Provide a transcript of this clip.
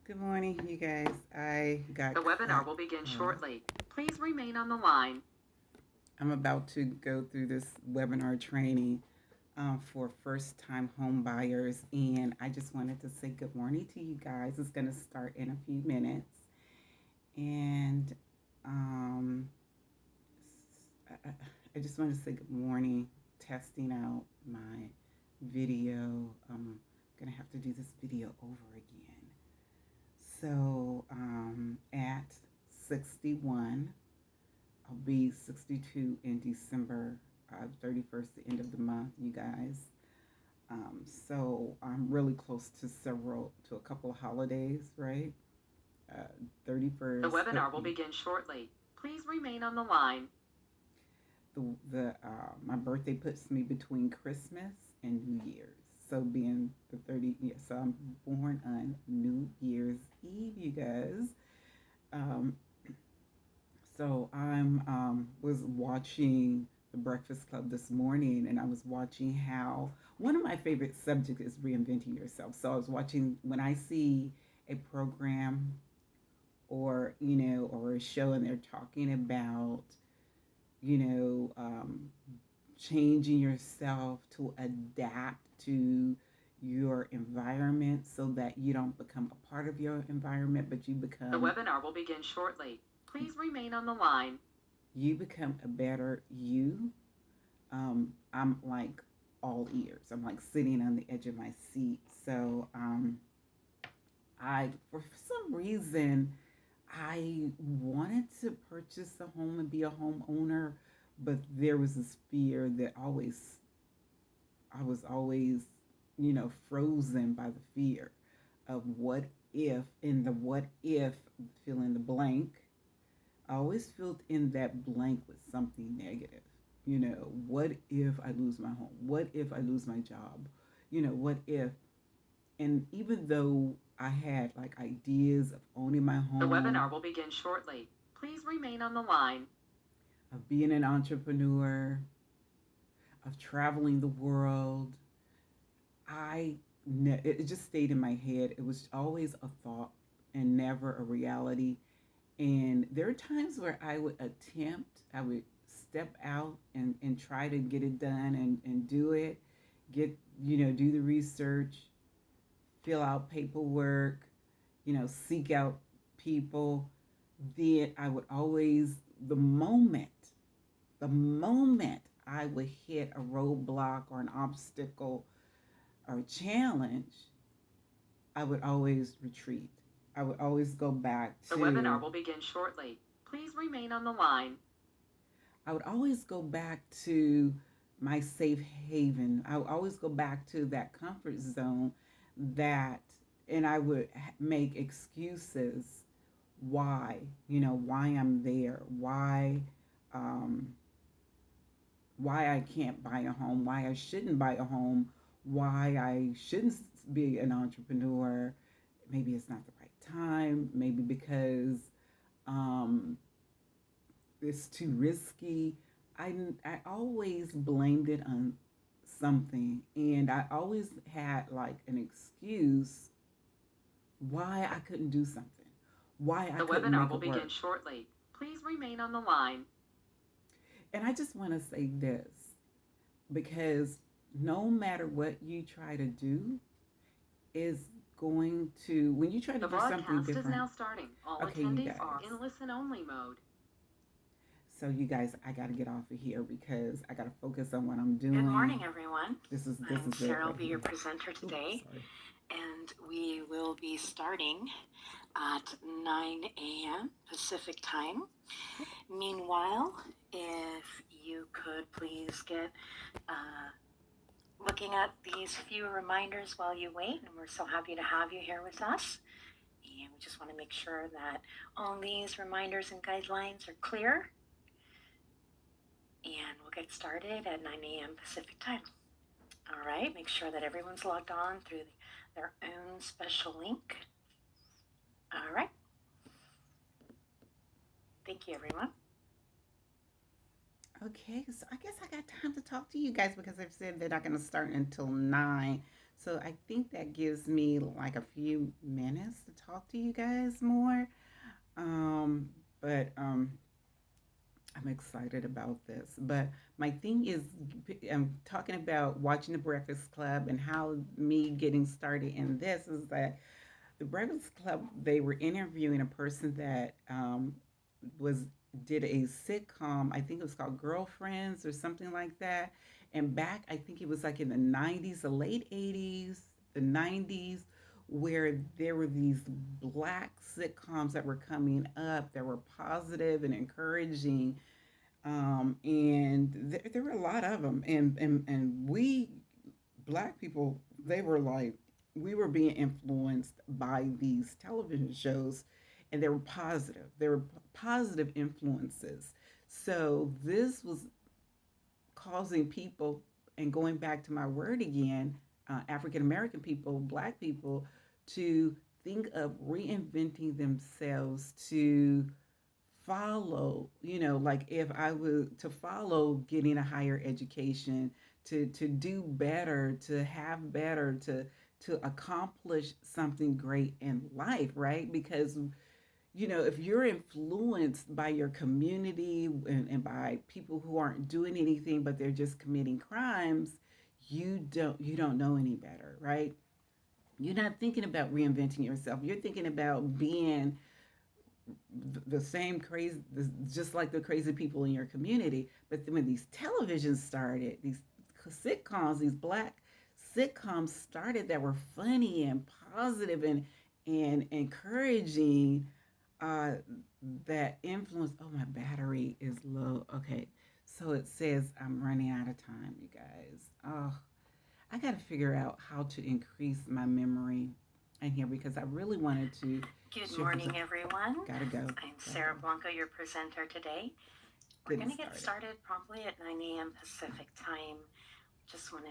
Good morning, you guys. I got The webinar cut will begin off. shortly. Please remain on the line. I'm about to go through this webinar training for first time home buyers, and I just wanted to say good morning to you guys. It's going to start in a few minutes, and um, I, I just want to say good morning, testing out my video. I'm going to have to do this video over again. So at 61, I'll be 62 in December 31st, the end of the month, you guys. So I'm really close to a couple of holidays, right? Uh, The 31st webinar put will me, begin shortly. Please remain on the line. my birthday puts me between Christmas and New Year's. So being the 30, yeah, so I'm born on New Year's Eve, you guys. Um, So I'm was watching the Breakfast Club this morning, and I was watching how one of my favorite subjects is reinventing yourself. So I was watching when I see a program or a show, and they're talking about you know changing yourself to adapt to your environment so that you don't become a part of your environment, but The webinar will begin shortly. Please remain on the line. you become a better you. I'm like all ears. I'm like sitting on the edge of my seat. So I, for some reason, I wanted to purchase a home and be a homeowner, but there was this fear that I was always, frozen by the fear of what if, and the what if, fill in the blank. I always filled in that blank with something negative. What if I lose my home? What if I lose my job? What if? And even though I had like ideas of owning my The webinar home, will begin shortly. Please remain on the line. of being an entrepreneur, of traveling the world, it just stayed in my head. It was always a thought and never a reality. And there are times where I would step out and try to get it done and do it, do the research, fill out paperwork, seek out people. Then I would always, the moment I would hit a roadblock or an obstacle or a challenge, I would always retreat. I would always go back The webinar to will begin shortly. Please remain on the line. I would always go back to my safe haven. I would always go back to that comfort zone that, and I would make excuses why I'm there, um, why I can't buy a home, why I shouldn't buy a home, why I shouldn't be an entrepreneur. Maybe it's not the right time, maybe because um, it's too risky. I always blamed it on something, and I always had like an excuse why I couldn't do something, why I The couldn't webinar make will it begin work. shortly. Please remain on the line. And I just want to say this because no matter what you try to do, is going to, when you try to The do something broadcast is different, now starting. All okay, you attendees guys. are in listen-only mode. So you guys, I got to get off of here because I got to focus on what I'm Good doing. morning, everyone. This I'm is it Sarah, right will be here. your presenter today, Oops, sorry. and we will be starting at 9 a.m. Pacific time. Meanwhile, if you could please get looking at these few reminders while you wait, and we're so happy to have you here with us. And we just want to make sure that all these reminders and guidelines are clear. And we'll get started at 9 a.m. Pacific time. All right, make sure that everyone's logged on through their own special link. All right. Thank you, everyone. Okay, so I guess I got time to talk to you guys because I've said they're not going to start until 9. So I think that gives me like a few minutes to talk to you guys more. Um, but I'm excited about this. But my thing is, I'm talking about watching the Breakfast Club and how me getting started in this is that the Breakfast Club, they were interviewing a person that was did a sitcom. I think it was called Girlfriends or something like that. And back, I think it was like in the 90s, the late 80s, the 90s, where there were these black sitcoms that were coming up that were positive and encouraging. And there were a lot of them. And we black people, they were like, we were being influenced by these television shows, and they were positive. They were positive influences. So this was causing people, and going back to my word again, African American people, black people, to think of reinventing themselves to follow, like if I were to follow getting a higher education, to do better, to have better, to accomplish something great in life, right? Because if you're influenced by your community and by people who aren't doing anything but they're just committing crimes, you don't know any better, right? You're not thinking about reinventing yourself. You're thinking about being the same crazy, just like the crazy people in your community. But when these televisions started, these sitcoms, these black sitcoms started that were funny and positive and encouraging, uh, that influence. Oh, my battery is low. Okay, so it says I'm running out of time, you guys. Oh, I got to figure out how to increase my memory in here because I really wanted to Good share with. morning, everyone. Gotta go. I'm Gotta go. Sarah Blanco, your presenter today. We're Getting going to get started. started promptly at 9 a.m. Pacific time. Just want to